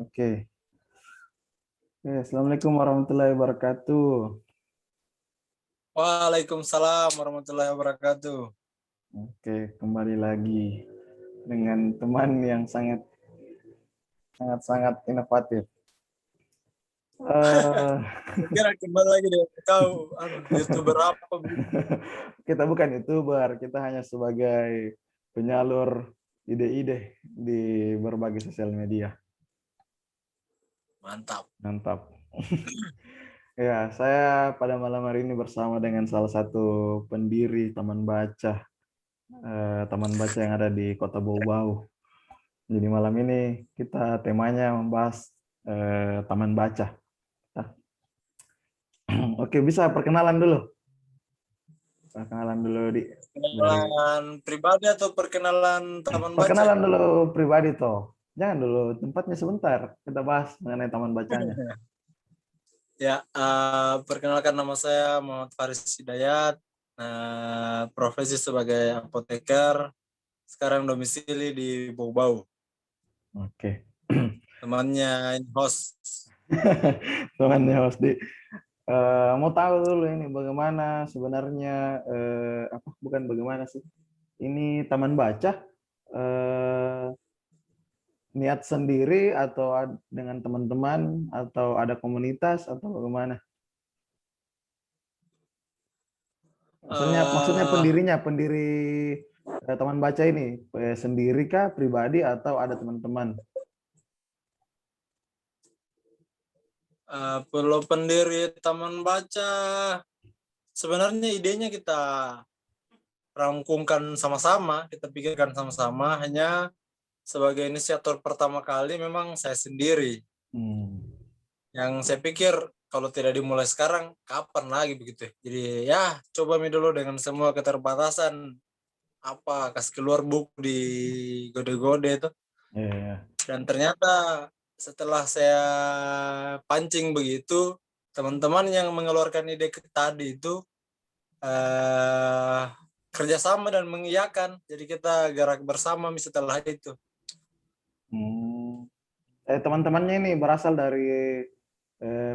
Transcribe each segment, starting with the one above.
Oke. Assalamualaikum warahmatullahi wabarakatuh. Waalaikumsalam warahmatullahi wabarakatuh. Oke, kembali lagi dengan teman yang sangat inovatif. Eh, Kira kembali lagi dengan kau, YouTuber apa begitu? kita bukan YouTuber, kita hanya sebagai penyalur ide-ide di berbagai sosial media. Mantap. Mantap. Ya, saya pada malam hari ini bersama dengan salah satu pendiri taman baca yang ada di Kota Bau-Bau. Jadi malam ini kita temanya membahas taman baca. Nah, Oke, bisa perkenalan dulu. Perkenalan dulu dari Perkenalan pribadi atau perkenalan taman baca? perkenalan dulu pribadi toh. Jangan dulu tempatnya sebentar. Kita bahas mengenai taman bacanya. Ya, perkenalkan nama saya Muhammad Faris Hidayat, profesi sebagai apoteker, sekarang domisili di Bau-Bau. Oke. Temannya host. Temannya Mas Di. Mau tahu dulu ini bagaimana sebenarnya bukan bagaimana sih? Ini taman baca eh, niat sendiri atau dengan teman-teman atau ada komunitas atau bagaimana? Maksudnya Eh, pendiri taman baca ini sendiri kah, pribadi atau ada teman-teman? Perlu pendiri taman baca. Sebenarnya idenya kita rangkumkan sama-sama, kita pikirkan sama-sama, hanya sebagai inisiator pertama kali memang saya sendiri. Hmm. Yang saya pikir kalau tidak dimulai sekarang, kapan lagi begitu. Jadi ya coba dulu dengan semua keterbatasan, kasih keluar buku di gode-gode itu. Yeah. Dan ternyata setelah saya pancing begitu, teman-teman yang mengeluarkan ide tadi itu eh, kerjasama dan mengiyakan. Jadi kita gerak bersama setelah itu. Hmm. Teman-temannya ini berasal dari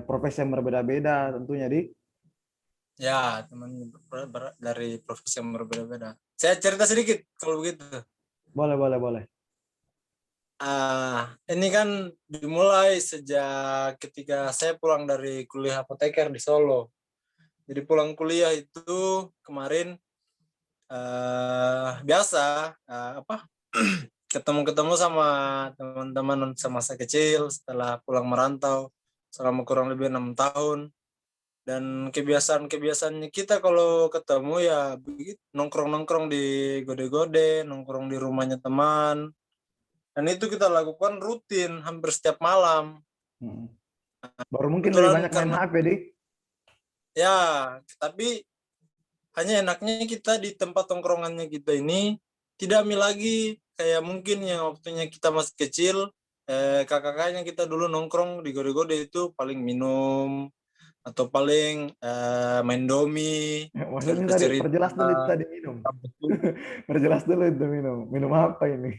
profesi yang berbeda-beda tentunya di. Ya, teman dari profesi yang berbeda-beda. Saya cerita sedikit kalau begitu. Boleh, boleh, boleh. Ini kan dimulai sejak ketika saya pulang dari kuliah apoteker di Solo. Jadi pulang kuliah itu kemarin biasa ketemu-ketemu sama teman-teman semasa kecil setelah pulang merantau selama kurang lebih 6 tahun. Dan kebiasaan-kebiasaannya kita kalau ketemu ya begitu, nongkrong-nongkrong di gode-gode, nongkrong di rumahnya teman. Dan itu kita lakukan rutin hampir setiap malam. Hmm. Baru mungkin lebih Kebetulan banyak main karena HP di. ya, tapi hanya enaknya kita di tempat tongkrongannya kita ini tidak lagi kayak mungkin yang waktunya kita masih kecil, kakak-kakaknya kita dulu nongkrong di gode-gode itu paling minum atau paling main domi, Maksudnya tadi perjelas dulu itu cerita-cerita. tadi minum. Perjelas dulu itu minum. Minum apa ini?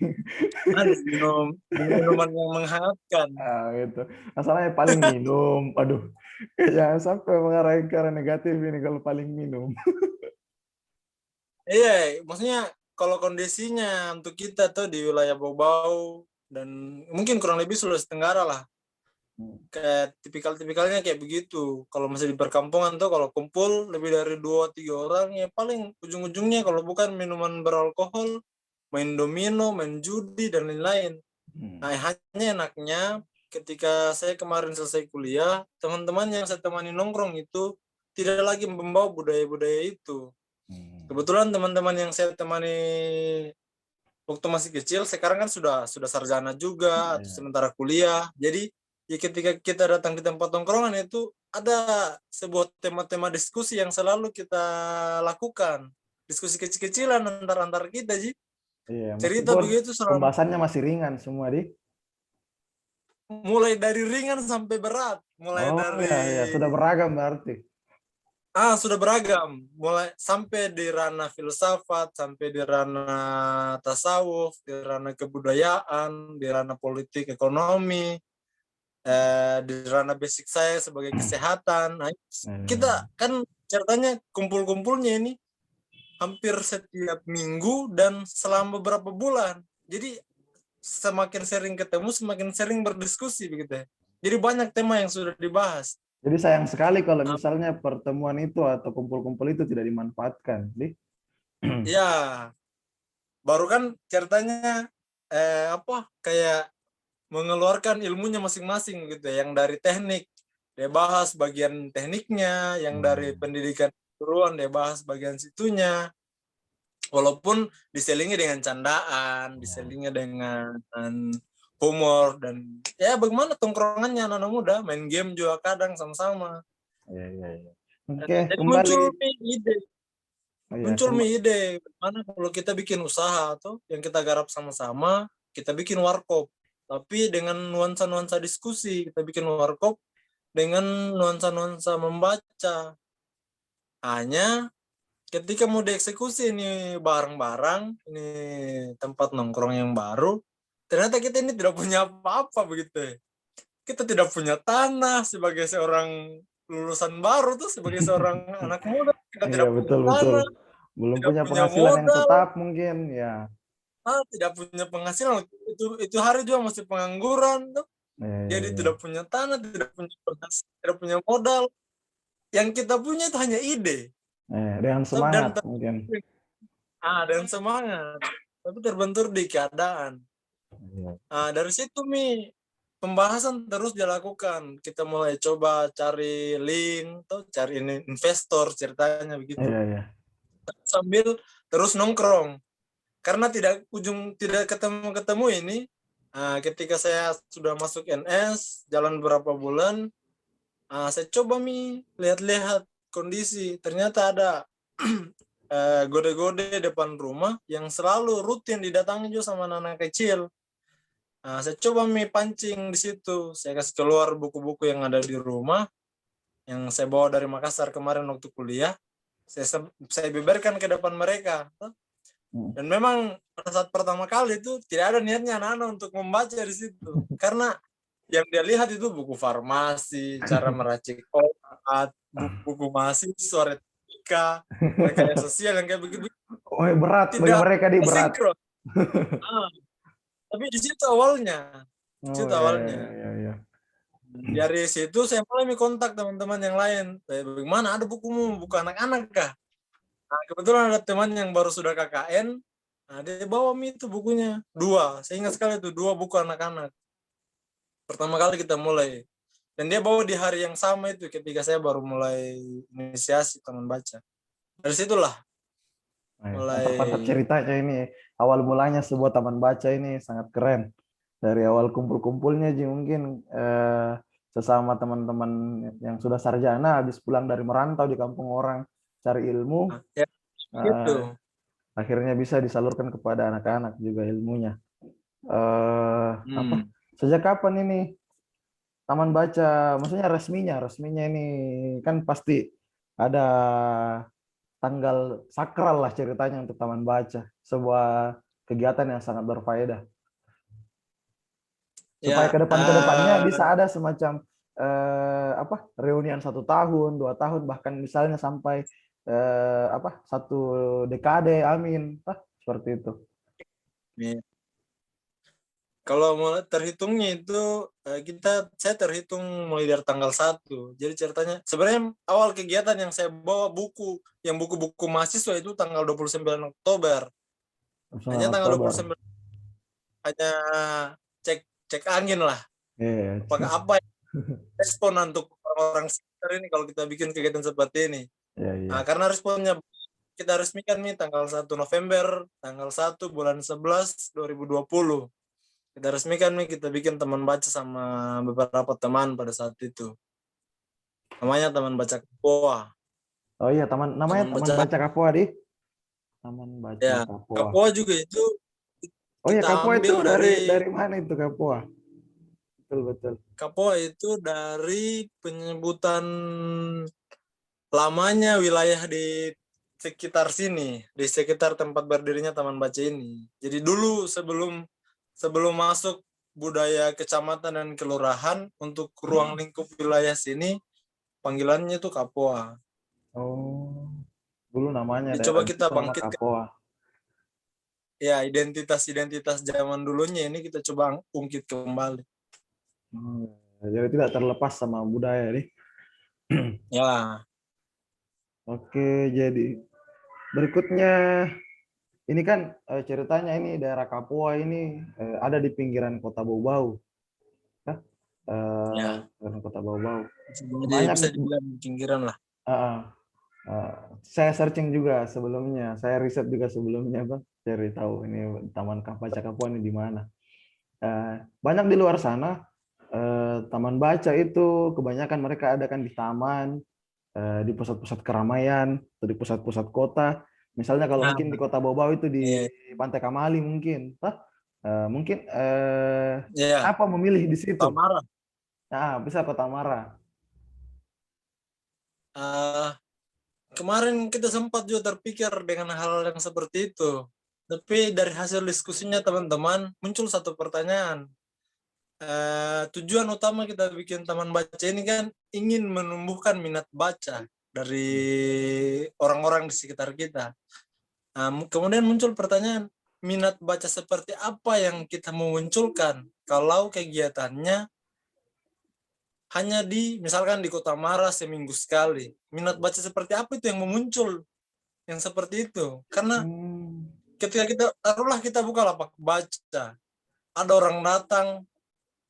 Minum minuman yang menghangatkan. Gitu. Masalahnya paling minum. Aduh, jangan sampai mengarah ke arah negatif ini kalau paling minum. Iya, maksudnya kalau kondisinya untuk kita tuh di wilayah Bau-Bau dan mungkin kurang lebih Sulawesi Tenggara lah, kayak tipikal-tipikalnya kayak begitu. Kalau masih di perkampungan tuh kalau kumpul lebih dari 2-3 orang ya paling ujung-ujungnya kalau bukan minuman beralkohol, main domino, main judi dan lain-lain. Nah, hanya enaknya ketika saya kemarin selesai kuliah, teman-teman yang saya temani nongkrong itu tidak lagi membawa budaya-budaya itu. Kebetulan teman-teman yang saya temani waktu masih kecil sekarang kan sudah sarjana juga atau sementara kuliah. Jadi ya ketika kita datang di tempat nongkrongan itu ada sebuah tema-tema diskusi yang selalu kita lakukan. Diskusi kecil-kecilan antar kita, Ji. Iya, Cerita meskipun begitu selalu pembahasannya masih ringan semua di. mulai dari ringan sampai berat, mulai Oh dari ya, ya sudah beragam berarti. sudah beragam, mulai sampai di ranah filsafat, sampai di ranah tasawuf, di ranah kebudayaan, di ranah politik ekonomi, di ranah basic saya sebagai kesehatan. Nah, kita kan ceritanya kumpul-kumpulnya ini hampir setiap minggu dan selama beberapa bulan. Jadi semakin sering ketemu, semakin sering berdiskusi begitu ya. Jadi banyak tema yang sudah dibahas. Jadi sayang sekali kalau misalnya pertemuan itu atau kumpul-kumpul itu tidak dimanfaatkan. Ya, baru kan ceritanya kayak mengeluarkan ilmunya masing-masing gitu ya. Yang dari teknik dia bahas bagian tekniknya, yang dari pendidikan keseluruhan dia bahas bagian situnya. Walaupun diselingi dengan candaan, diselingi dengan humor, dan ya bagaimana tongkrongannya anak-anak muda, main game juga kadang sama-sama. Iya. Oke, Jadi kembali. muncul ide bagaimana kalau kita bikin usaha atau yang kita garap sama-sama, kita bikin warkop, tapi dengan nuansa-nuansa diskusi. Kita bikin warkop dengan nuansa-nuansa membaca. Hanya ketika mau dieksekusi ini barang-barang, ini tempat nongkrong yang baru, ternyata kita ini tidak punya apa-apa begitu. Kita tidak punya tanah sebagai seorang lulusan baru tuh, sebagai seorang anak muda, kita tidak punya betul. tanah, Belum tidak punya punya penghasilan yang modal, tetap mungkin ya. tidak punya penghasilan. Itu hari juga masih pengangguran tuh. Jadi tidak punya tanah, tidak punya penghasilan, tidak punya modal. Yang kita punya itu hanya ide. Dengan semangat mungkin. Dan semangat, tapi terbentur di keadaan. Dari situ pembahasan terus dilakukan. Kita mulai coba cari link, atau cari investor ceritanya begitu. Sambil terus nongkrong. Karena tidak ketemu ini. Ketika saya sudah masuk NS, jalan beberapa bulan, saya coba lihat-lihat kondisi. Ternyata ada gode-gode depan rumah yang selalu rutin didatangi juga sama anak kecil. Saya coba pancing di situ. Saya kasih keluar buku-buku yang ada di rumah, yang saya bawa dari Makassar kemarin waktu kuliah. Saya beberkan ke depan mereka. Dan memang pada saat pertama kali itu tidak ada niatnya anak-anak untuk membaca di situ. Karena yang dia lihat itu buku farmasi, cara meracik obat, buku mahasiswa, retika, rekayasa sosial yang kayak begitu. Berat bagi mereka berat. Tapi di situ awalnya. Dari situ saya mulai kontak teman-teman yang lain. Bagaimana, ada bukumu, buku anak-anak kah? Kebetulan ada teman yang baru sudah KKN. Dia bawa itu bukunya 2. Saya ingat sekali itu 2 buku anak-anak. Pertama kali kita mulai. Dan dia bawa di hari yang sama itu ketika saya baru mulai inisiasi taman baca. Dari situlah mulai. Mantap ceritanya ini. Awal mulanya sebuah taman baca ini sangat keren. Dari awal kumpul-kumpulnya mungkin sesama teman-teman yang sudah sarjana habis pulang dari merantau di kampung orang cari ilmu. Gitu. Akhirnya bisa disalurkan kepada anak-anak juga ilmunya. Sejak kapan ini taman baca, maksudnya resminya ini kan pasti ada tanggal sakral lah ceritanya untuk taman baca, sebuah kegiatan yang sangat berfaedah. Supaya kedepannya bisa ada semacam reunian 1 tahun, 2 tahun, bahkan misalnya sampai 1 dekade, amin, seperti itu. Kalau mulai terhitungnya itu saya terhitung mulai dari tanggal 1. Jadi ceritanya sebenarnya awal kegiatan yang saya bawa buku-buku mahasiswa itu tanggal 29 Oktober. Hanya tanggal 29 hanya cek angin lah. Apakah apa respon untuk orang-orang sekitar ini kalau kita bikin kegiatan seperti ini. Karena responnya kita resmikan tanggal 1 November, tanggal 1 bulan 11 2020. Kita resmikan kita bikin teman baca sama beberapa teman pada saat itu. Namanya Taman Baca Kapoa. Oh iya, namanya Taman Baca Kapoa, Taman Baca Kapoa. Kapoa juga itu. Oh iya, Kapoa itu dari mana itu Kapoa? Betul. Kapoa itu dari penyebutan lamanya wilayah di sekitar sini, di sekitar tempat berdirinya Taman Baca ini. Jadi dulu sebelum masuk budaya kecamatan dan kelurahan untuk ruang lingkup wilayah sini panggilannya itu Kapoa. Oh, dulu namanya Jadi daerah coba itu kita nama bangkitkan Kapoa. ya identitas-identitas zaman dulunya ini kita coba ungkit kembali. Hmm, jadi tidak terlepas sama budaya nih. Ya, Oke, jadi berikutnya ini kan ceritanya ini daerah Kapoa ini ada di pinggiran kota Bau-Bau, ya? ya. Pinggiran kota Bau-Bau. Jadi Banyak, bisa dibilang pinggiran lah. uh, saya searching juga sebelumnya, saya riset juga sebelumnya, Bang, cari tahu ini Taman Baca Kapoa ini di mana. Banyak di luar sana taman baca itu kebanyakan mereka adakan di taman, di pusat-pusat keramaian atau di pusat-pusat kota. Misalnya kalau Nah, mungkin di kota Bau-Bau itu di iya, Pantai Kamali mungkin, mungkin iya. apa memilih di situ? Tamara. Nah, bisa Kota Mara. Eh, Kemarin kita sempat juga terpikir dengan hal yang seperti itu. Tapi dari hasil diskusinya teman-teman muncul satu pertanyaan. Tujuan utama kita bikin taman baca ini kan ingin menumbuhkan minat baca dari orang-orang di sekitar kita. Kemudian muncul pertanyaan, minat baca seperti apa yang kita mau munculkan kalau kegiatannya hanya misalkan di Kota Mara seminggu sekali. Minat baca seperti apa itu yang memuncul yang seperti itu? Karena Hmm, ketika taruhlah kita buka lapak baca, ada orang datang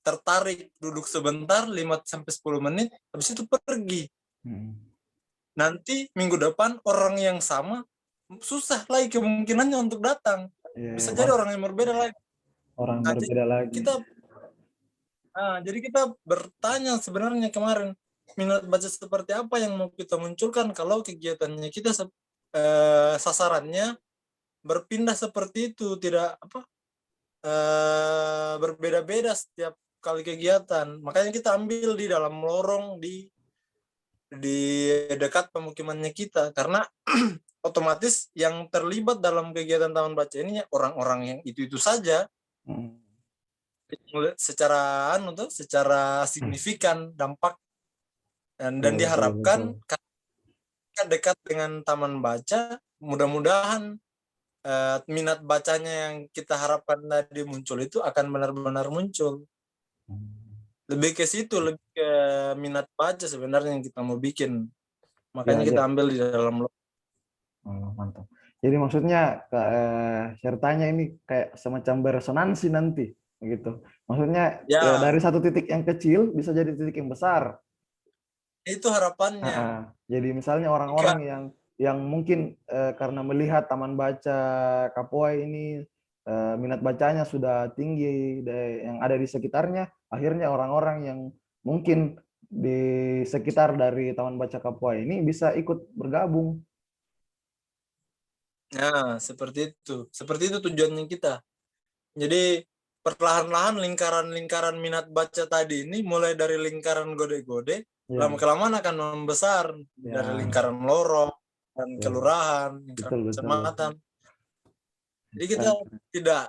tertarik duduk sebentar 5 sampai 10 menit habis itu pergi. hmm. Nanti minggu depan orang yang sama susah lagi kemungkinannya untuk datang. Ya, Bisa ya, jadi orang yang berbeda lagi. orang Nah, berbeda lagi. kita jadi kita bertanya sebenarnya kemarin minat baca seperti apa yang mau kita munculkan kalau kegiatannya kita sasarannya berpindah seperti itu, tidak apa berbeda-beda setiap kali kegiatan. Makanya kita ambil di dalam lorong di dekat pemukimannya kita karena otomatis yang terlibat dalam kegiatan taman baca ini orang-orang yang itu saja Hmm. secara secara signifikan dampak dan Betul, betul, diharapkan betul. karena dekat dengan taman baca mudah-mudahan minat bacanya yang kita harapkan tadi muncul itu akan benar-benar muncul. Hmm. Lebih ke situ, lebih ke minat baca sebenarnya yang kita mau bikin. Ya, Makanya kita ya. ambil di dalam. Oh, mantap. Jadi maksudnya ceritanya ini kayak semacam beresonansi nanti, gitu. Maksudnya Ya, dari satu titik yang kecil bisa jadi titik yang besar. itu harapannya. Jadi misalnya Jika orang-orang yang mungkin karena melihat Taman Baca Kapoa ini minat bacanya sudah tinggi yang ada di sekitarnya, akhirnya orang-orang yang mungkin di sekitar dari Taman Baca Kapoa ini bisa ikut bergabung. seperti itu. Seperti itu tujuannya kita. Jadi perlahan-lahan lingkaran-lingkaran minat baca tadi ini mulai dari lingkaran gode-gode, Ya, lama-kelamaan akan membesar dari ya, lingkaran lorong dan ya, kelurahan, lingkaran betul, betul, betul. kecamatan. Jadi kita Keren. tidak,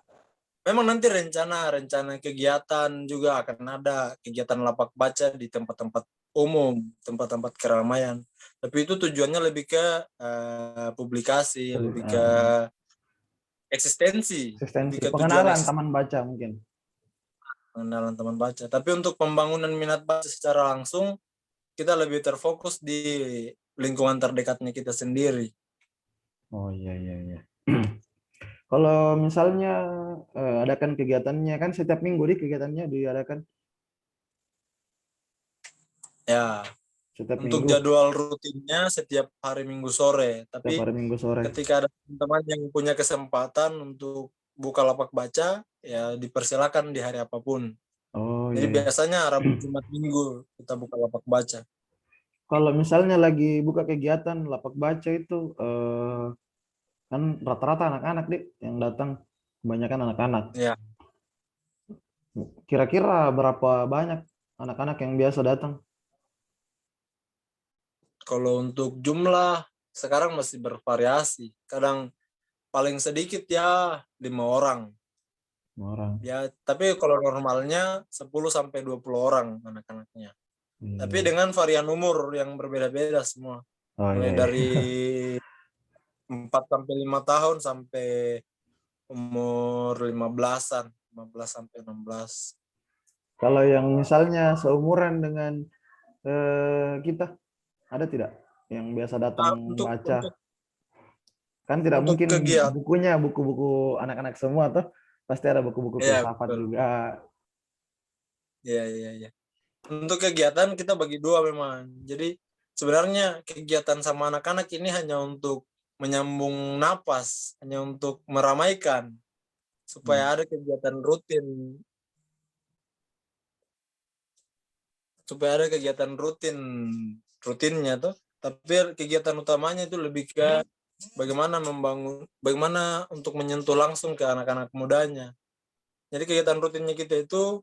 memang nanti rencana kegiatan juga akan ada kegiatan lapak baca di tempat-tempat umum, tempat-tempat keramaian. Tapi itu tujuannya lebih ke publikasi, lebih ke eksistensi, lebih Eksistensi, ke tujuan pengenalan eksistensi Taman Baca mungkin. pengenalan teman baca. Tapi untuk pembangunan minat baca secara langsung, kita lebih terfokus di lingkungan terdekatnya kita sendiri. Oh iya, iya, iya. Kalau misalnya adakan kegiatannya kan setiap minggu di kegiatannya diadakan Ya, setiap untuk minggu, jadwal rutinnya setiap hari Minggu sore. setiap Tapi hari Minggu sore. ketika ada teman-teman yang punya kesempatan untuk buka lapak baca, ya dipersilakan di hari apapun. Oh Jadi iya, iya. biasanya Rabu, Jumat, Minggu kita buka lapak baca. Kalau misalnya lagi buka kegiatan lapak baca itu kan rata-rata anak-anak deh yang datang, kebanyakan anak-anak. Ya, Kira-kira berapa banyak anak-anak yang biasa datang? kalau untuk jumlah sekarang masih bervariasi. Kadang paling sedikit ya 5 orang. orang. Ya, tapi kalau normalnya 10 sampai 20 orang anak-anaknya. Iya, Tapi iya. dengan varian umur yang berbeda-beda semua. Oh iya, Mulai iya. dari 4 sampai 5 tahun sampai umur 15-an, 15 sampai 16. Kalau yang misalnya seumuran dengan kita, ada tidak yang biasa datang Nah, untuk baca? untuk Kan tidak untuk mungkin kegiatan, bukunya buku-buku anak-anak semua tuh, pasti ada buku-buku ya filsafat betul. juga. Ya, ya, ya. Untuk kegiatan kita bagi dua memang. Jadi sebenarnya kegiatan sama anak-anak ini hanya untuk menyambung napas, hanya untuk meramaikan supaya Hmm. ada kegiatan rutin, supaya ada kegiatan rutinnya tuh. Tapi kegiatan utamanya itu lebih ke bagaimana untuk menyentuh langsung ke anak-anak mudanya. Jadi kegiatan rutinnya kita itu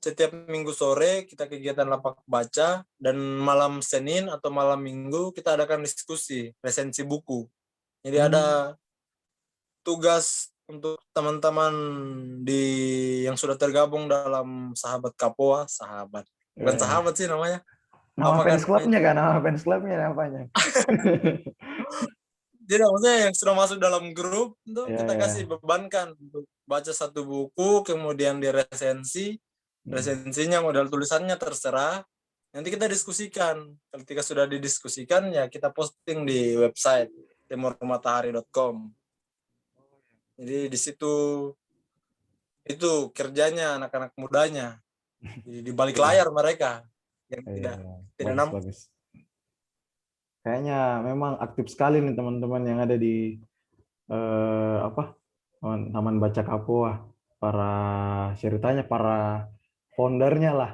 setiap minggu sore kita kegiatan lapak baca, dan malam Senin atau malam Minggu kita adakan diskusi resensi buku. Jadi Hmm. ada tugas untuk teman-teman di yang sudah tergabung dalam sahabat Kapoa, Ya, bukan ya. sahabat sih namanya. Nama Apa kan fans namanya? clubnya kan, nama fans clubnya apanya? Jadi maksudnya yang sudah masuk dalam grup itu Ya, kita kasih ya. bebankan untuk baca satu buku, kemudian diresensi. Hmm. Resensinya modal tulisannya terserah. Nanti kita diskusikan. Ketika sudah didiskusikan ya kita posting di website timurmatahari.com. Jadi di situ itu kerjanya anak-anak mudanya. Jadi di balik Iya, layar mereka yang iya, tidak iya. tidak Bagus, nampak. bagus. Kayaknya memang aktif sekali nih teman-teman yang ada di apa Taman Baca Kapoa, para ceritanya para foundernya lah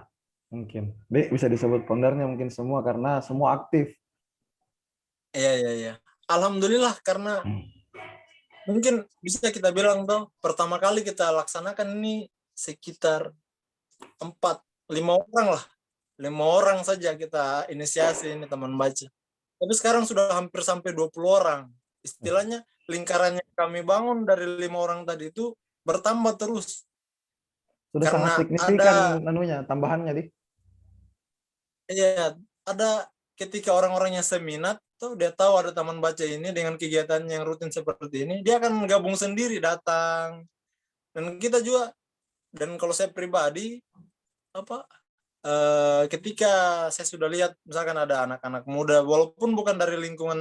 mungkin. Bisa disebut foundernya mungkin semua karena semua aktif. Iya, iya, iya. Alhamdulillah karena mungkin bisa kita bilang tuh pertama kali kita laksanakan ini sekitar 5 orang saja kita inisiasi ini teman baca. Tapi sekarang sudah hampir sampai 20 orang. Istilahnya lingkaran yang kami bangun dari 5 orang tadi itu bertambah terus. Sudah sangat Karena signifikan ada, anunya tambahannya di. ya, ada ketika orang-orangnya seminat tuh dia tahu ada taman baca ini dengan kegiatan yang rutin seperti ini, dia akan gabung sendiri datang. Dan kita juga, dan kalau saya pribadi apa ketika saya sudah lihat misalkan ada anak-anak muda walaupun bukan dari lingkungan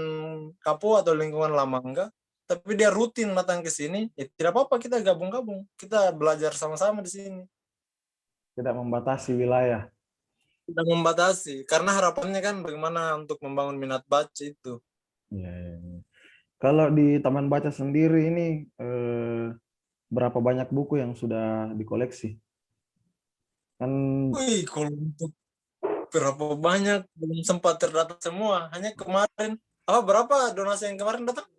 Kapo atau lingkungan Lamangga, tapi dia rutin datang ke sini, ya tidak apa-apa kita gabung-gabung, kita belajar sama-sama di sini. Tidak membatasi wilayah. Tidak membatasi, karena harapannya kan bagaimana untuk membangun minat baca itu. Ya, ya, ya. Kalau di Taman Baca sendiri ini berapa banyak buku yang sudah dikoleksi? Kan Wih, kalau untuk berapa banyak belum sempat terdata semua. Hanya kemarin, berapa donasi yang kemarin datang?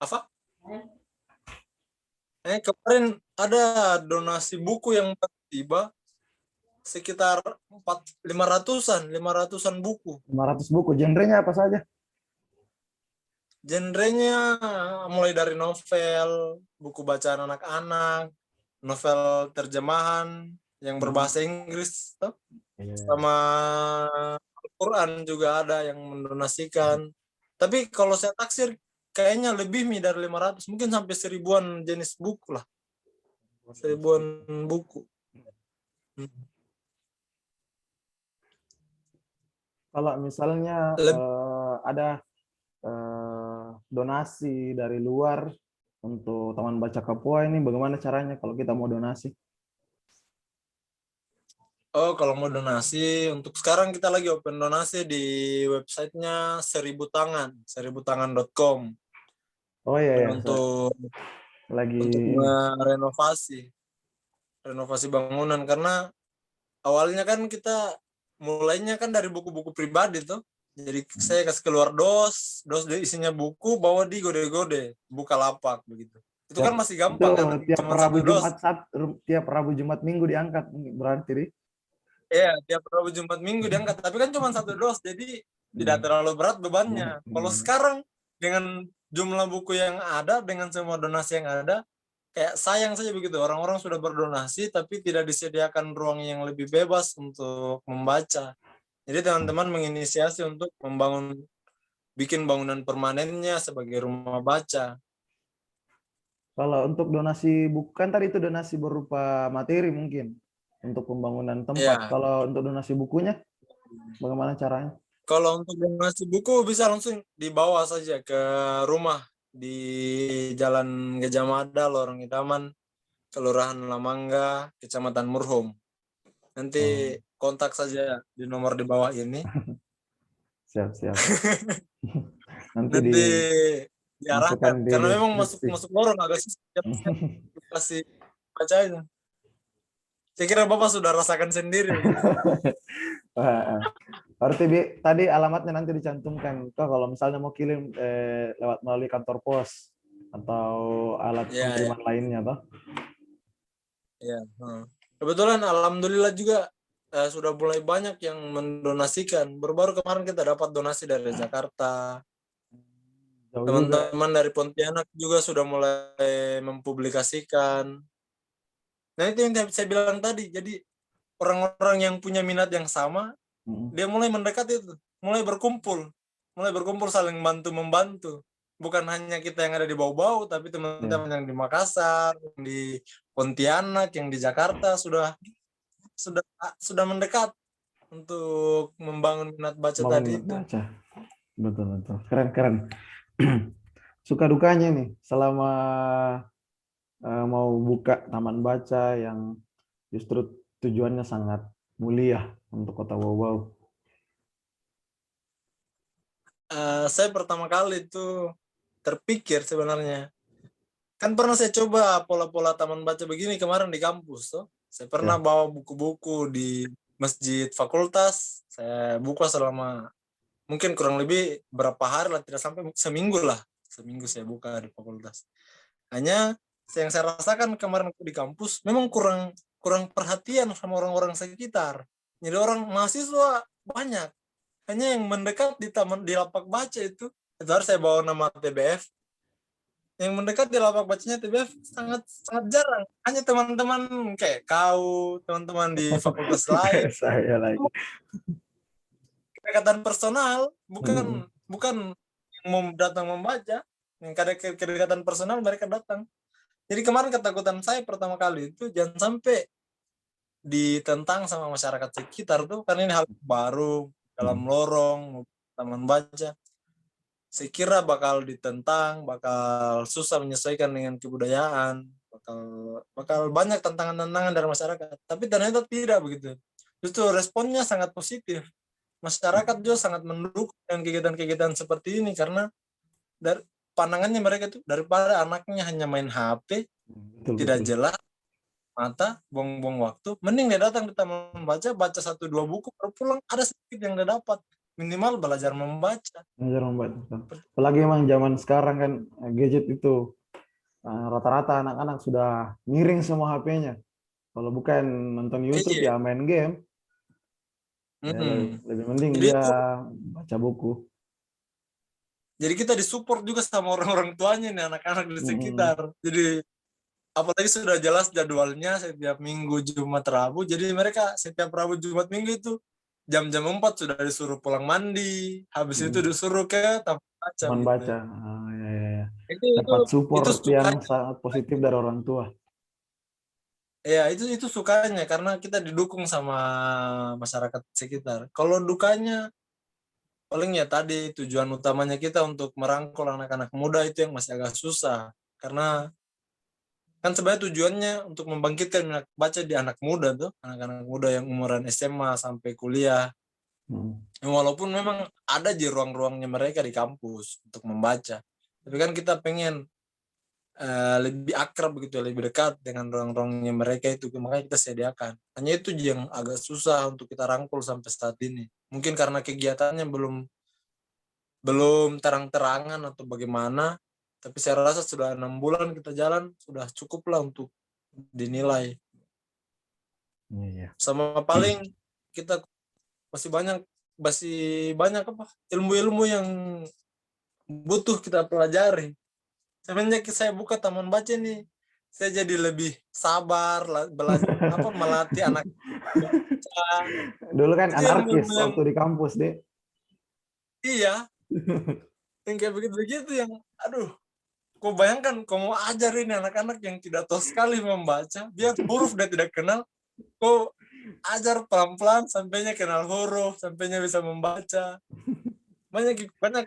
Apa? Kemarin ada donasi buku yang tiba sekitar 500-an buku. 500 buku. Genrenya apa saja? Genrenya mulai dari novel, buku bacaan anak-anak, novel terjemahan yang berbahasa Inggris, toh, Iya. sama Al-Quran juga ada yang mendonasikan. Tapi kalau saya taksir kayaknya lebih dari 500, mungkin sampai 1000-an jenis buku lah, 1000-an buku. Kalau misalnya Lebih, ada donasi dari luar untuk Taman Baca Kapoa ini, bagaimana caranya kalau kita mau donasi? kalau mau donasi, untuk sekarang kita lagi open donasi di websitenya 1000tangan.com. Oh iya Dan ya, lagi untuk ini. renovasi bangunan, karena awalnya kan kita mulainya kan dari buku-buku pribadi tuh. Jadi saya kasih keluar dos isinya buku, bawa di gode-gode, buka lapak begitu. Itu Tiap kan masih itu gampang kan, tiap cuma Rabu satu dos. Jumat tiap Rabu Jumat Minggu diangkat berarti. Iya, tiap Rabu Jumat Minggu diangkat, tapi kan cuma satu dos, jadi tidak Hmm. terlalu berat bebannya. Kalau Hmm. sekarang dengan jumlah buku yang ada, dengan semua donasi yang ada, kayak sayang saja begitu, orang-orang sudah berdonasi tapi tidak disediakan ruang yang lebih bebas untuk membaca. Jadi teman-teman menginisiasi untuk bikin bangunan permanennya sebagai rumah baca. Kalau untuk donasi buku kan tadi itu donasi berupa materi mungkin untuk pembangunan tempat. Ya, Kalau untuk donasi bukunya bagaimana caranya? kalau untuk donasi buku bisa langsung dibawa saja ke rumah di Jalan Gajah Mada, Lorong Idaman, Kelurahan Lamangga, Kecamatan Murhum. Nanti Oh, kontak saja di nomor di bawah ini. siap siap. Nanti Nanti dimasukkan diarahkan di karena memang masuk deskripsi. masuk lorong agak susah kasih bacanya. Saya kira Bapak sudah rasakan sendiri. Wah, berarti tadi alamatnya nanti dicantumkan. Kok kalau misalnya mau kirim lewat melalui kantor pos atau alat Ya, ya, pengiriman lainnya, toh? ya. Kebetulan alhamdulillah juga sudah mulai banyak yang mendonasikan. Baru-baru kemarin kita dapat donasi dari Jakarta. Jauh juga. Teman-teman dari Pontianak juga sudah mulai mempublikasikan. Nah itu yang saya bilang tadi. Jadi orang-orang yang punya minat yang sama, Mm. dia mulai mendekat itu, mulai berkumpul saling bantu membantu. Bukan hanya kita yang ada di Bau-Bau, tapi Ya. teman-teman yang di Makassar, yang di Pontianak, yang di Jakarta sudah sudah mendekat untuk membangun minat baca Bangun tadi minat itu. baca. Betul betul. Keren keren. Suka dukanya nih selama mau buka taman baca yang justru tujuannya sangat mulia untuk Kota Bau-Bau. Saya pertama kali itu terpikir sebenarnya, kan pernah saya coba pola-pola taman baca begini kemarin di kampus tuh. Saya pernah Ya. bawa buku-buku di masjid fakultas, saya buka selama mungkin kurang lebih berapa hari lah, tidak sampai seminggu lah, seminggu saya buka di fakultas. Hanya yang saya rasakan kemarin di kampus memang kurang kurang perhatian sama orang-orang sekitar. Jadi orang mahasiswa banyak, hanya yang mendekat di taman di lapak baca itu harus saya bawa nama TBF. Yang mendekat di lapak bacanya TBF sangat sangat jarang. Hanya teman-teman kayak kau, teman-teman di fakultas lain, Kayak saya lagi. kedekatan personal, Mm-mm. bukan bukan yang mau datang membaca, yang kedekatan personal mereka datang. Jadi kemarin ketakutan saya pertama kali itu jangan sampai ditentang sama masyarakat sekitar tuh, karena ini hal baru dalam Mm. lorong taman baca. Saya kira bakal ditentang, bakal susah menyesuaikan dengan kebudayaan, bakal bakal banyak tantangan-tantangan dari masyarakat. Tapi ternyata tidak begitu. Justru responnya sangat positif. Masyarakat juga sangat mendukung dengan kegiatan-kegiatan seperti ini karena dari pandangannya mereka itu daripada anaknya hanya main HP, Betul tidak betul. jelas mata, buang-buang waktu, mending dia datang di taman baca, baca 1-2 buku, baru pulang ada sedikit yang dia dapat. Minimal belajar membaca. Belajar membaca. Apalagi emang zaman sekarang kan gadget itu rata-rata anak-anak sudah miring semua HP-nya. Kalau bukan nonton YouTube Iya. ya main game. Ya Mm-mm. lebih mending Jadi dia itu, baca buku. jadi kita disupport juga sama orang-orang tuanya nih, anak-anak di Mm-mm. sekitar. Jadi apalagi sudah jelas jadwalnya setiap Minggu, Jumat, Rabu. Jadi mereka setiap Rabu, Jumat, Minggu itu jam-jam 4 sudah disuruh pulang mandi. Habis itu Mm-mm. disuruh ke taman baca Teman begitu baca. ya. Ya, ya, ya. Itu itu Dapat itu support yang sukanya. sangat positif dari orang tua. Ya, itu sukanya karena kita didukung sama masyarakat sekitar. Kalau dukanya paling ya tadi tujuan utamanya kita untuk merangkul anak-anak muda itu yang masih agak susah. Karena kan sebenarnya tujuannya untuk membangkitkan minat baca di anak muda tuh, anak-anak muda yang umuran SMA sampai kuliah. Mm. Walaupun memang ada di ruang-ruangnya mereka di kampus untuk membaca. Tapi kan kita pengen lebih akrab begitu, lebih dekat dengan ruang-ruangnya mereka itu, makanya kita sediakan. Hanya itu yang agak susah untuk kita rangkul sampai saat ini. Mungkin karena kegiatannya belum belum terang-terangan atau bagaimana, tapi saya rasa sudah 6 bulan kita jalan sudah cukup lah untuk dinilai. Iya. Sama paling kita masih banyak masih banyak apa ilmu-ilmu yang butuh kita pelajari. Sebenarnya saya buka taman baca nih, saya jadi lebih sabar, melatih anak baca. Dulu kan Itu yang anarkis yang waktu di kampus, Dek. iya, yang kayak begitu-begitu yang aduh, kau bayangkan kau mau ajar ini anak-anak yang tidak tahu sekali membaca, dia huruf dia tidak kenal, kau ajar pelan-pelan sampainya kenal huruf, sampainya bisa membaca. Banyak banyak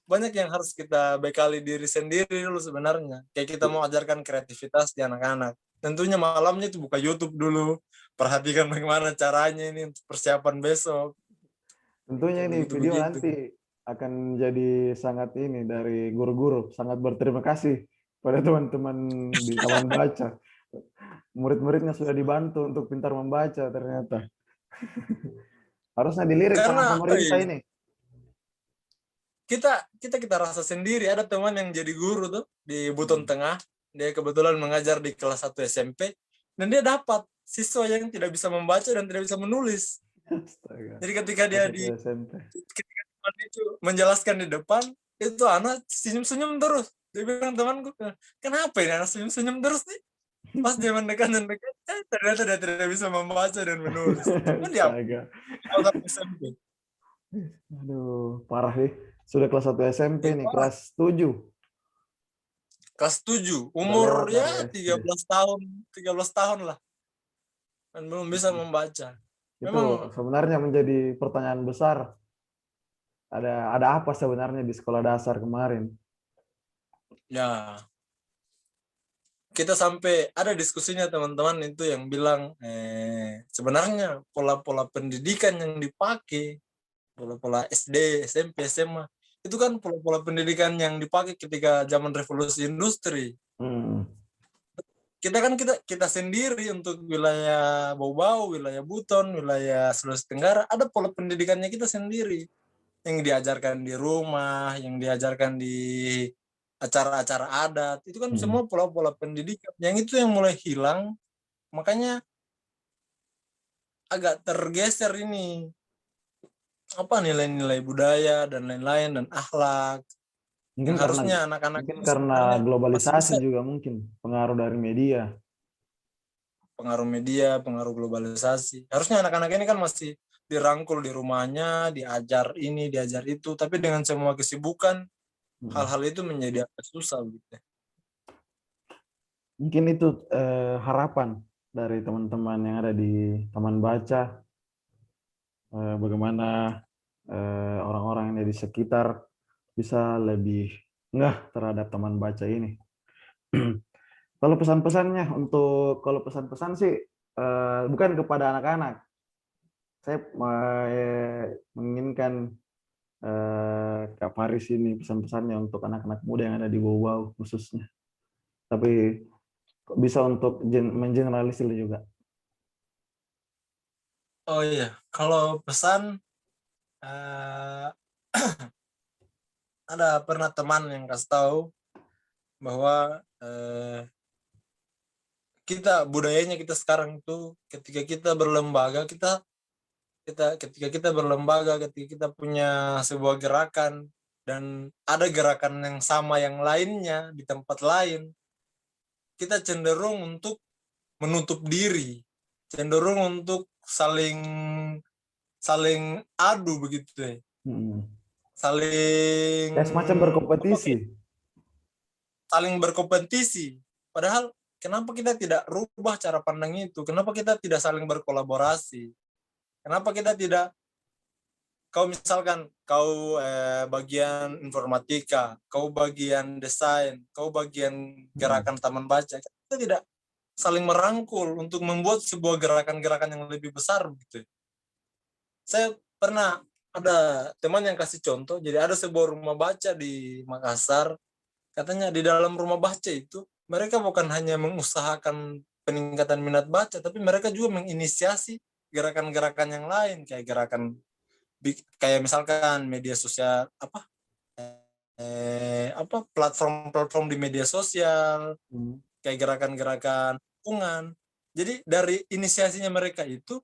banyak yang harus kita bekali diri sendiri dulu sebenarnya. Kayak kita mau ajarkan kreativitas di anak-anak. Tentunya malamnya itu buka YouTube dulu, perhatikan bagaimana caranya ini untuk persiapan besok. Tentunya Kayak ini video begitu-begitu. nanti akan jadi sangat ini dari guru-guru, sangat berterima kasih pada teman-teman di Taman Baca. Murid-muridnya sudah dibantu untuk pintar membaca ternyata. Harusnya dilirik sama Karena pemerintah ini. kita rasa sendiri. Ada teman yang jadi guru tuh di Buton Tengah, dia kebetulan mengajar di kelas 1 SMP, dan dia dapat siswa yang tidak bisa membaca dan tidak bisa menulis. Astaga. Jadi ketika Satu SMP. ketika teman itu menjelaskan di depan, itu anak senyum-senyum terus. Dia bilang temanku, kenapa ini anak senyum-senyum terus nih? Pas dia mendekat, ternyata dia tidak bisa membaca dan menulis. Cuman dia Astaga. kelas 1 SMP. Aduh, parah nih. Sudah kelas 1 SMP Ya, nih, kelas 7. kelas 7, Udah umur lewat ya dari SD. 13 tahun, 13 tahun lah. Dan belum bisa membaca. Itu Memang sebenarnya menjadi pertanyaan besar. Ada apa sebenarnya di sekolah dasar kemarin? ya kita sampai ada diskusinya teman-teman itu yang bilang sebenarnya pola-pola pendidikan yang dipakai, pola-pola SD, SMP, SMA, itu kan pola-pola pendidikan yang dipakai ketika zaman revolusi industri. Hmm. Kita sendiri untuk wilayah Bau-Bau, wilayah Buton, wilayah Sulawesi Tenggara, ada pola pendidikannya kita sendiri yang diajarkan di rumah, yang diajarkan di acara-acara adat. Itu kan Hmm. semua pola-pola pendidikan. Yang itu yang mulai hilang, makanya agak tergeser ini apa nilai-nilai budaya dan lain-lain dan akhlak Mungkin yang karena harusnya anak-anak mungkin ini karena sebenarnya masih globalisasi bisa. juga mungkin pengaruh dari media. Pengaruh media, pengaruh globalisasi. Harusnya anak-anak ini kan masih dirangkul di rumahnya, diajar ini, diajar itu, tapi dengan semua kesibukan, Hmm. hal-hal itu menjadi agak susah gitu. Mungkin itu harapan dari teman-teman yang ada di Taman Baca, bagaimana orang-orang yang ada di sekitar bisa lebih ngeh terhadap Taman Baca ini. Kalau pesan-pesannya kalau pesan-pesan sih bukan kepada anak-anak. Saya menginginkan Kak Faris ini pesan-pesannya untuk anak-anak muda yang ada di Bau-Bau khususnya. Tapi bisa untuk mengeneralisir juga. Oh iya, kalau pesan uh, ada pernah teman yang kasih tahu bahwa budayanya kita sekarang itu ketika kita berlembaga, ketika kita berlembaga, ketika kita punya sebuah gerakan dan ada gerakan yang sama yang lainnya di tempat lain, kita cenderung untuk menutup diri, cenderung untuk saling saling adu begitu ya. Saling Ya semacam berkompetisi. saling berkompetisi. Padahal kenapa kita tidak rubah cara pandang itu? Kenapa kita tidak saling berkolaborasi? Kenapa kita tidak, kau misalkan kau bagian informatika, kau bagian desain, kau bagian gerakan taman baca, kita tidak saling merangkul untuk membuat sebuah gerakan-gerakan yang lebih besar gitu. Saya pernah ada teman yang kasih contoh, jadi ada sebuah rumah baca di Makassar, katanya di dalam rumah baca itu mereka bukan hanya mengusahakan peningkatan minat baca, tapi mereka juga menginisiasi gerakan-gerakan yang lain, kayak misalkan media sosial, platform-platform di media sosial, kayak gerakan-gerakan lingkungan. Jadi dari inisiasinya mereka itu,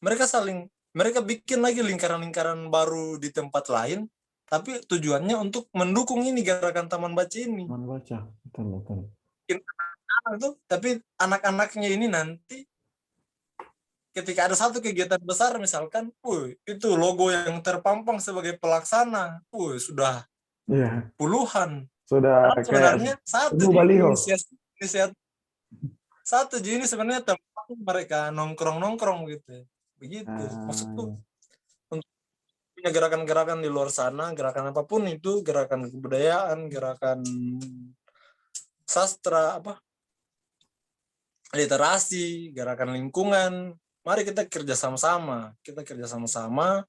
mereka bikin lagi lingkaran-lingkaran baru di tempat lain, tapi tujuannya untuk mendukung ini gerakan taman baca ini. Taman Baca, betul. anak-anak tuh, tapi anak-anaknya ini nanti ketika ada satu kegiatan besar misalkan, itu logo yang terpampang sebagai pelaksana, sudah Iya, puluhan. sudah Padahal kayak sebenarnya satu penuh di baliho. inisiasi, inisiasi satu ji ini sebenarnya tempat mereka nongkrong-nongkrong gitu. Begitu. Maksudku Ah, untuk punya gerakan-gerakan di luar sana, gerakan apapun itu, gerakan kebudayaan, gerakan sastra, apa, literasi, gerakan lingkungan, mari kita kerja sama-sama. Kita kerja sama-sama,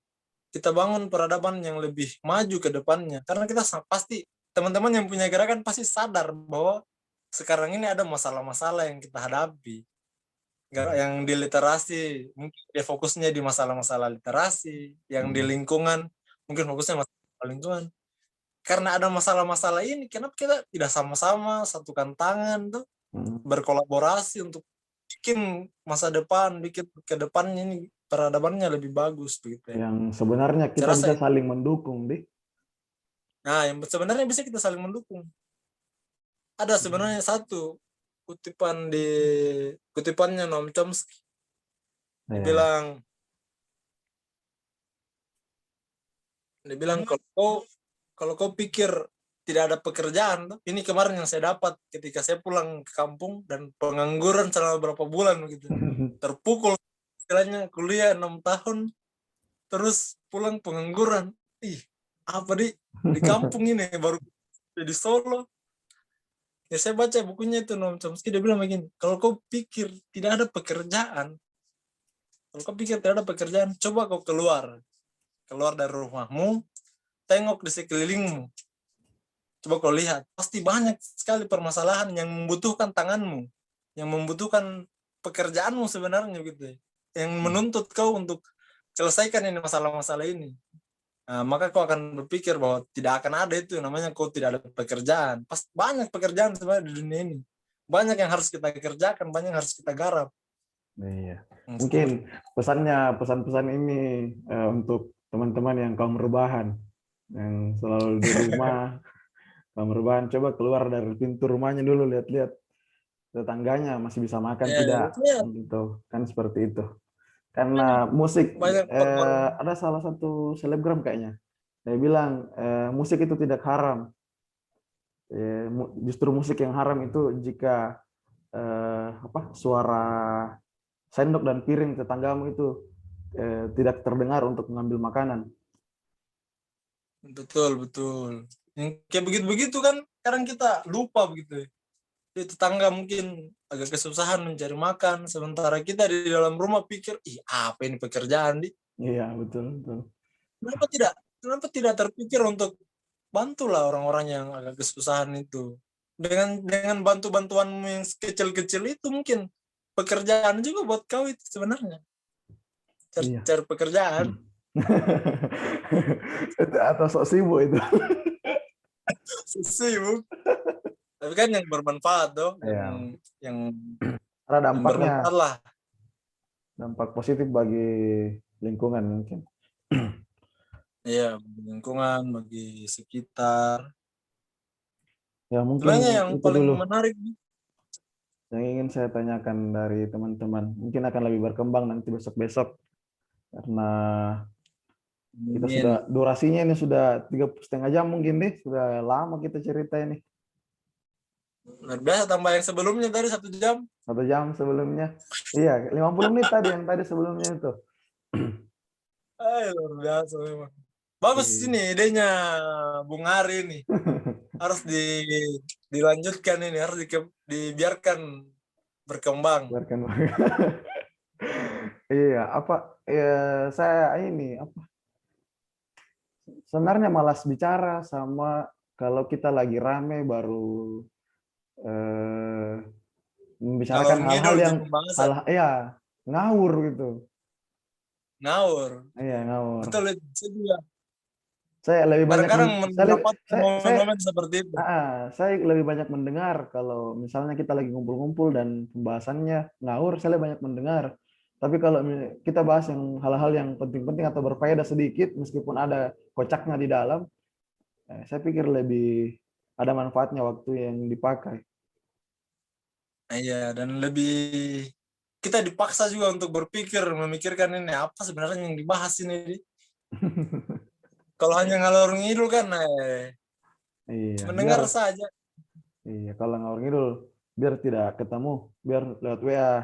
kita bangun peradaban yang lebih maju ke depannya. Karena kita pasti, teman-teman yang punya gerakan pasti sadar bahwa sekarang ini ada masalah-masalah yang kita hadapi. Yang di literasi, mungkin dia fokusnya di masalah-masalah literasi, yang di hmm, lingkungan, mungkin fokusnya masalah lingkungan. Karena ada masalah-masalah ini, kenapa kita tidak sama-sama satukan tangan tuh, hmm. berkolaborasi untuk bikin masa depan, bikin ke depannya ini peradabannya lebih bagus begitu ya. Yang sebenarnya kita Saya rasa bisa itu. saling mendukung, Di. Nah, yang sebenarnya bisa kita saling mendukung. Ada sebenarnya satu kutipannya Noam Chomsky. Dia Ya. bilang, kalau kau pikir tidak ada pekerjaan, ini kemarin yang saya dapat ketika saya pulang ke kampung dan pengangguran selama berapa bulan gitu. Terpukul istilahnya kuliah 6 tahun terus pulang pengangguran. Apa di kampung ini baru di Solo. Ya saya baca bukunya itu Noam Chomsky, dia bilang begini, kalau kau pikir tidak ada pekerjaan, coba kau keluar dari rumahmu, tengok di sekelilingmu. Coba kau lihat, pasti banyak sekali permasalahan yang membutuhkan tanganmu, yang membutuhkan pekerjaanmu sebenarnya gitu ya. Yang menuntut kau untuk selesaikan ini masalah-masalah ini. Nah, maka kau akan berpikir bahwa tidak akan ada itu namanya kau tidak ada pekerjaan. Pasti banyak pekerjaan sebenarnya di dunia ini. Banyak yang harus kita kerjakan, banyak yang harus kita garap. Iya. Seperti Mungkin pesan-pesan ini untuk teman-teman yang kaum rebahan, yang selalu di rumah, kaum rebahan, coba keluar dari pintu rumahnya dulu, lihat-lihat tetangganya masih bisa makan ya, tidak, ya, gitu kan, seperti itu. Karena musik, banyak faktor. ada salah satu selebgram kayaknya, dia bilang musik itu tidak haram. Justru musik yang haram itu jika suara sendok dan piring tetanggamu itu tidak terdengar untuk mengambil makanan. Betul, betul. Yang kayak begitu-begitu kan kadang kita lupa begitu. Di tetangga mungkin agak kesusahan mencari makan, sementara kita di dalam rumah pikir, apa ini pekerjaan di? Iya, betul, betul. Kenapa tidak? Kenapa tidak terpikir untuk bantulah orang-orang yang agak kesusahan itu. Dengan bantu-bantuanmu yang kecil-kecil itu mungkin pekerjaan juga buat kau itu sebenarnya. Iya. Cari pekerjaan. Itu atau sok sibuk itu. Sibuk. Tapi kan yang bermanfaat doh, yang Iya. yang Karena yang dampaknya bermanfaat lah. dampak positif bagi lingkungan mungkin. Iya, bagi lingkungan, bagi sekitar. Ya mungkin Sebenarnya yang itu paling dulu menarik yang ingin saya tanyakan dari teman-teman. Mungkin akan lebih berkembang nanti besok-besok karena kita sudah ini durasinya ini sudah 3,5 jam mungkin nih, sudah lama kita cerita ini. luar biasa, tambah yang sebelumnya tadi 1 jam. 1 jam sebelumnya. Iya, 50 menit tadi yang tadi sebelumnya itu. Luar biasa memang. Bagus Iya. ini idenya Bung Ari ini. Harus dilanjutkan ini, harus dibiarkan berkembang. Biarkan. Iya, apa ya, saya ini apa sebenarnya malas bicara sama kalau kita lagi rame baru eh, Ngalor membicarakan hal-hal ngidul di yang pembahasan. ya ngawur gitu. Ngawur. Iya, ngawur. Betul itu. Saya juga Saya lebih banyak kadang-kadang saya, mendapat momen-momen seperti itu. saya lebih banyak mendengar kalau misalnya kita lagi ngumpul-ngumpul dan pembahasannya ngawur, saya lebih banyak mendengar. Tapi kalau kita bahas yang hal-hal yang penting-penting atau berfaedah sedikit, meskipun ada kocaknya di dalam, saya pikir lebih ada manfaatnya waktu yang dipakai. Iya, dan lebih kita dipaksa juga untuk memikirkan ini apa sebenarnya yang dibahas ini. Kalau hanya ngalor ngidul kan, Iya, biar mendengar saja. iya kalau ngawur ngidul biar tidak ketemu, biar lewat WA,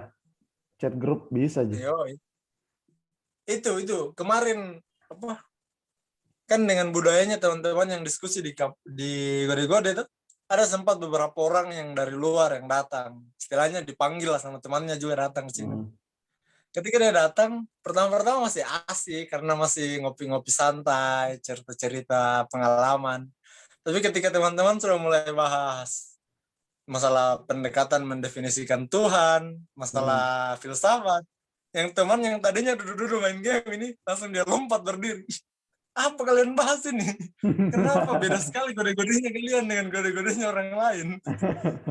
chat grup bisa aja. Yo, itu kemarin apa kan dengan budayanya teman-teman yang diskusi di Gode-Gode itu ada sempat beberapa orang yang dari luar yang datang, istilahnya dipanggil lah sama temannya juga datang ke sini. Hmm. Ketika dia datang, pertama-pertama masih asik karena masih ngopi-ngopi santai, cerita-cerita pengalaman. Tapi ketika teman-teman sudah mulai bahas masalah pendekatan mendefinisikan Tuhan, Hmm. masalah filsafat, yang teman yang tadinya duduk-duduk main game ini langsung dia lompat berdiri. Apa kalian bahas ini? Kenapa beda sekali kode-kodenya kalian dengan kode-kodenya orang lain?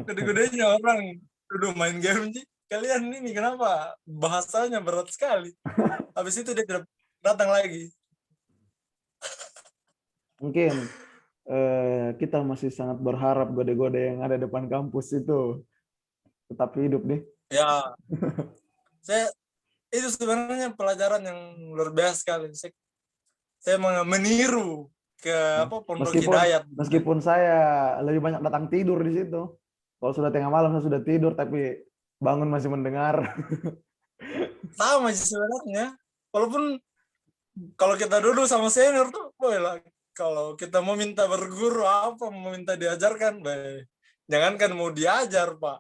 Kode-kodenya orang duduk main game sih. Kalian ini kenapa bahasanya berat sekali? Habis itu dia tidak datang lagi. Mungkin kita masih sangat berharap gode-gode yang ada depan kampus itu tetap hidup nih. Ya, saya itu sebenarnya pelajaran yang luar biasa sekali. Saya meniru ke apa Pondok Meskipun Hidayat. meskipun saya lebih banyak datang tidur di situ. Kalau sudah tengah malam saya sudah tidur tapi bangun masih mendengar. Sama sih sebenarnya. Walaupun kalau kita duduk sama senior tuh, boleh lah. Kalau kita mau minta berguru apa, mau minta diajarkan, jangankan mau diajar, Pak.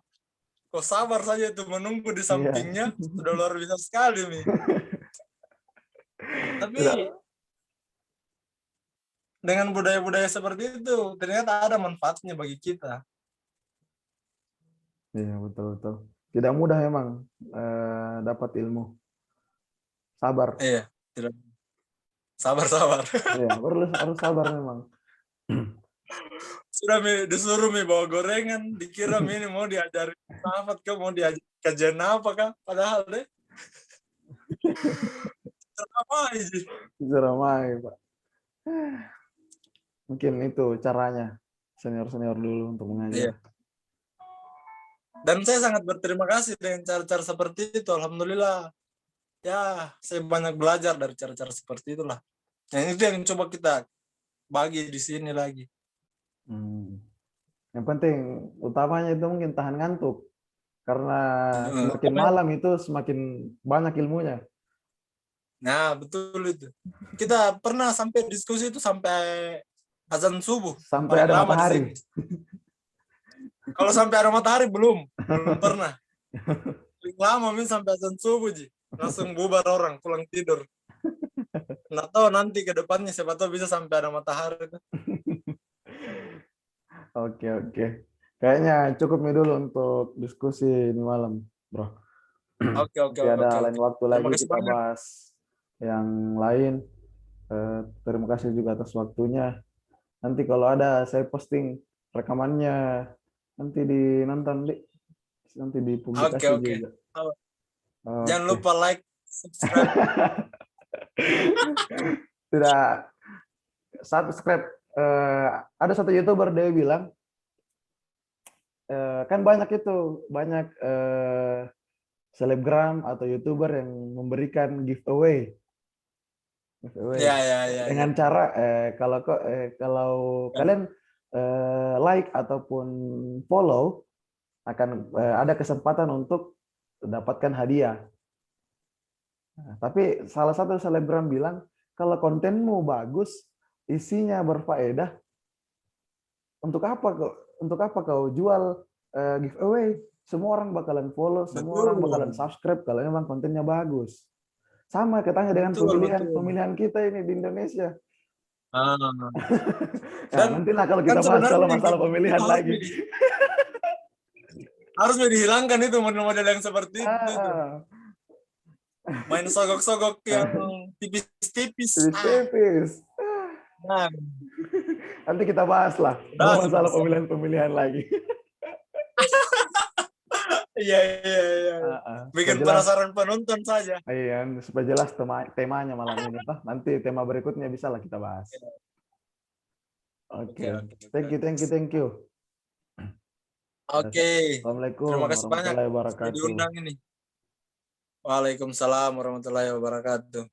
Kok sabar saja itu menunggu di Iya. sampingnya, sudah luar biasa sekali, Mi. Tapi Tidak. dengan budaya-budaya seperti itu, ternyata ada manfaatnya bagi kita. Iya, betul betul. Tidak mudah memang dapat ilmu. Sabar. Iya, tidak sabar-sabar. Iya, harus sabar memang. Sudah Mi, disuruh Mi bawa gorengan, dikira Mi ini mau diajarin sahabat kah, mau diajar kajian apa kah? Padahal deh, apa aja. Ramai, Pak. Mungkin itu caranya senior-senior dulu untuk mengajar. Iya. Dan saya sangat berterima kasih dengan cara-cara seperti itu. Alhamdulillah. Ya, saya banyak belajar dari cara-cara seperti itulah. Yang itu yang coba kita bagi di sini lagi. Hmm. Yang penting utamanya itu mungkin tahan ngantuk. Karena semakin malam itu semakin banyak ilmunya. Nah, betul itu. Kita pernah sampai diskusi itu sampai azan subuh. Sampai Paling ada lama di sini. matahari. Kalau sampai ada matahari belum pernah. Paling lama min sampai azan subuh ji. Langsung bubar orang pulang tidur. Nggak tahu nanti ke depannya siapa tahu bisa sampai ada matahari. Oke, oke. Kayaknya cukup nih dulu untuk diskusi ini malam, bro. Oke, oke, Nanti ada oke, lain oke. waktu Terima lagi kasih kita banyak. bahas yang lain. Terima kasih juga atas waktunya. Nanti kalau ada saya posting rekamannya, nanti dinonton, Dik. Nanti Oke, dipublikasi oke. juga. Jangan Oke. lupa like, subscribe. Tidak subscribe. Ada satu YouTuber dia bilang, kan banyak itu, banyak selebgram atau YouTuber yang memberikan giveaway. Ya, ya, ya, ya. Dengan cara kalau kalian like ataupun follow akan ada kesempatan untuk dapatkan hadiah. Nah, tapi salah satu selebgram bilang kalau kontenmu bagus, isinya berfaedah, untuk apa kau jual giveaway? Semua orang bakalan follow, semua orang bakalan Betul. subscribe kalau memang kontennya bagus. Sama katanya dengan Betul, betul. pemilihan kita ini di Indonesia. Ah. Nah, Dan nantilah kalau kan kita bahas kalau sebenarnya masalah itu pemilihan lagi. harus dihilangkan itu model-model yang seperti itu. Main sogok-sogok yang tipis-tipis. Tipis-tipis. Nah, Nanti kita bahas lah udah kalau masalah selesai. pemilihan lagi. Iya, iya, iya. Supaya Bikin jelas, penasaran penonton saja. iya, supaya jelas temanya malam ini. Nanti tema berikutnya bisa lah kita bahas. Oke, Oke, oke, thank oke. you, thank you, thank you. Oke. Assalamualaikum Terima kasih banyak warahmatullahi sudah wabarakatuh. diundang ini. Waalaikumsalam warahmatullahi wabarakatuh.